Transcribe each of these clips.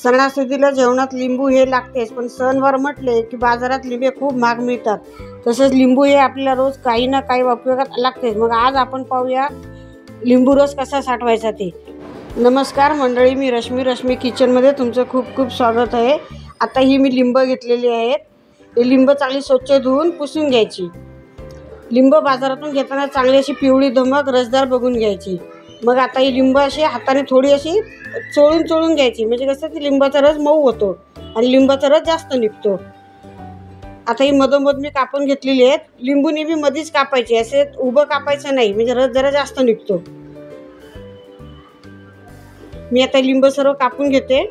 सणासुदीला जेवणात लिंबू हे लागतेच, पण सणवार म्हटले की बाजारात लिंबे खूप महाग मिळतात। तसेच लिंबू हे आपल्याला रोज काही ना काही उपयोगात लागतेच। मग आज आपण पाहूया लिंबू रस कसा साठवायचा ते। नमस्कार मंडळी, मी रश्मी किचनमध्ये तुमचं खूप खूप स्वागत आहे। आता ही मी लिंब घेतलेली आहेत। हे लिंब चांगली स्वच्छ धुवून पुसून घ्यायची। लिंब बाजारातून घेताना चांगली अशी पिवळी धमक रसदार बघून घ्यायची। मग आता ही लिंब अशी हाताने थोडी अशी चोळून घ्यायची, म्हणजे कसं की लिंबाचा रस मऊ होतो आणि लिंबाचा रस जास्त निघतो। आता ही मधोमध मी कापून घेतलेली आहेत। लिंबू नेहमी मध्येच कापायचे, असे उभं कापायचं नाही, म्हणजे रस जरा जास्त निघतो। मी आता लिंब सर्व कापून घेते।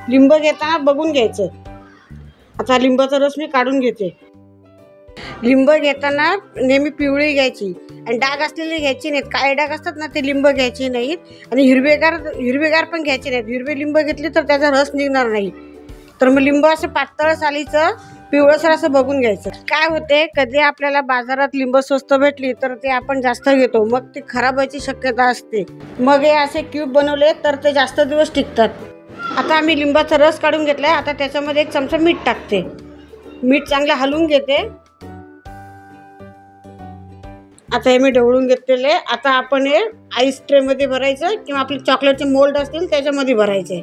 लिंब घेताना बघून घ्यायचं। आता लिंबाचा रस मी काढून घेते। लिंब घेताना नेहमी पिवळी घ्यायची आणि डाग असलेली घ्यायची नाहीत। काळे डाग असतात ना, ते लिंब घ्यायचे नाहीत आणि हिरवेगार पण घ्यायचे नाहीत। हिरवे लिंब घेतले तर त्याचा रस निघणार नाही। तर मग लिंब असं पातळ सालीचं पिवळसर असं बघून घ्यायचं। काय होते, कधी आपल्याला बाजारात लिंब स्वस्त भेटली तर ते आपण जास्त घेतो, मग ते खराब व्हायची शक्यता असते। मग हे असे क्यूब बनवले तर ते जास्त दिवस टिकतात। आता आम्ही लिंबाचा रस काढून घेतलाय। आता त्याच्यामध्ये 1 चमचा मीठ टाकते। मीठ चांगलं हलवून घेते। आता हे मी ढवळून घेतलेले। आता आपण हे आईस ट्रे मध्ये भरायचं किंवा आपले चॉकलेटचे मोल्ड असतील त्याच्यामध्ये भरायचे।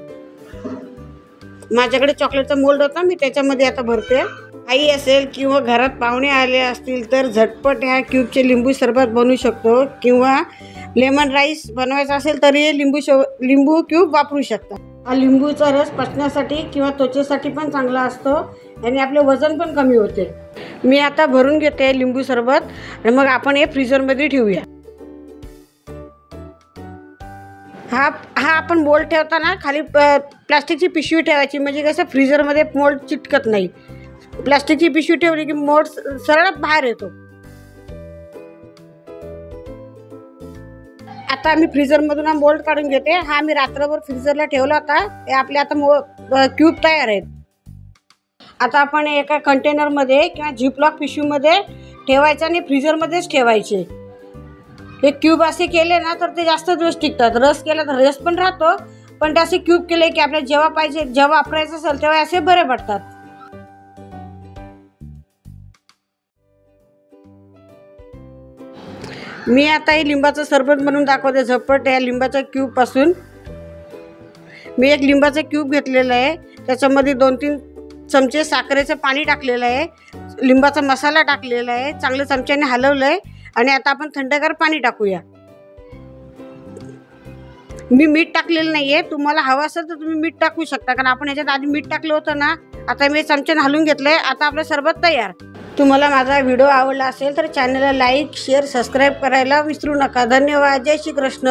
माझ्याकडे चॉकलेटचा मोल्ड होता, मी त्याच्यामध्ये आता भरते। आई असेल किंवा घरात पाहुणे आले असतील तर झटपट ह्या क्यूबचे लिंबू सरबत बनवू शकतो, किंवा लेमन राईस बनवायचा असेल तरी हे लिंबू क्यूब वापरू शकता। हा लिंबूचा रस पचण्यासाठी किंवा त्वचेसाठी पण चांगला असतो आणि आपले वजन पण कमी होते। मी आता भरून घेते लिंबू सरबत आणि मग आपण हे फ्रीजरमध्ये ठेवूया। हा आपण मोल्ड ठेवताना खाली प्लास्टिकची पिशवी ठेवायची, म्हणजे कसं फ्रीजरमध्ये मोल्ड चिटकत नाही। प्लास्टिकची पिशवी ठेवली की मोल्ड सरळ बाहेर येतो। आता मी फ्रीजरमधून हा मोल्ड काढून घेते। हा मी रात्रभर फ्रीजरला ठेवला होता। हे आपले आता क्यूब तयार आहेत। आता आपण एका कंटेनरमध्ये किंवा झिपलॉक पिशवीमध्ये ठेवायचं आणि फ्रीजरमध्येच ठेवायचे। हे क्यूब असे केले ना तर ते जास्त दिवस टिकतात। रस केला तर रस पण राहतो, पण ते असे क्यूब केले की आपल्याला जेव्हा पाहिजे, जेव्हा वापरायचं असेल तेव्हा असे बरे पडतात। मी आता हे लिंबाचं सरबत बनवून दाखवते झटपट। या लिंबाच्या क्यूब पासून मी एक लिंबाचा क्यूब घेतलेला आहे। त्याच्यामध्ये 2-3 चमचे साखरेचं पाणी टाकलेलं आहे, लिंबाचा मसाला टाकलेला आहे, चांगलं चमच्याने हलवलंय आणि आता आपण थंडगार पाणी टाकूया। मी मीठ टाकलेलं नाहीये, तुम्हाला हवं असेल तर तुम्ही मीठ टाकू शकता, कारण आपण याच्यात आधी मीठ टाकलं होतं ना। आता मी चमच्याने हलवून घेतलंय। आता आपलं सरबत तयार। तुम्हाला माझा व्हिडिओ आवडला असेल तर चॅनलला लाईक, शेअर, सबस्क्राईब करायला विसरू नका। धन्यवाद। जय श्री कृष्ण।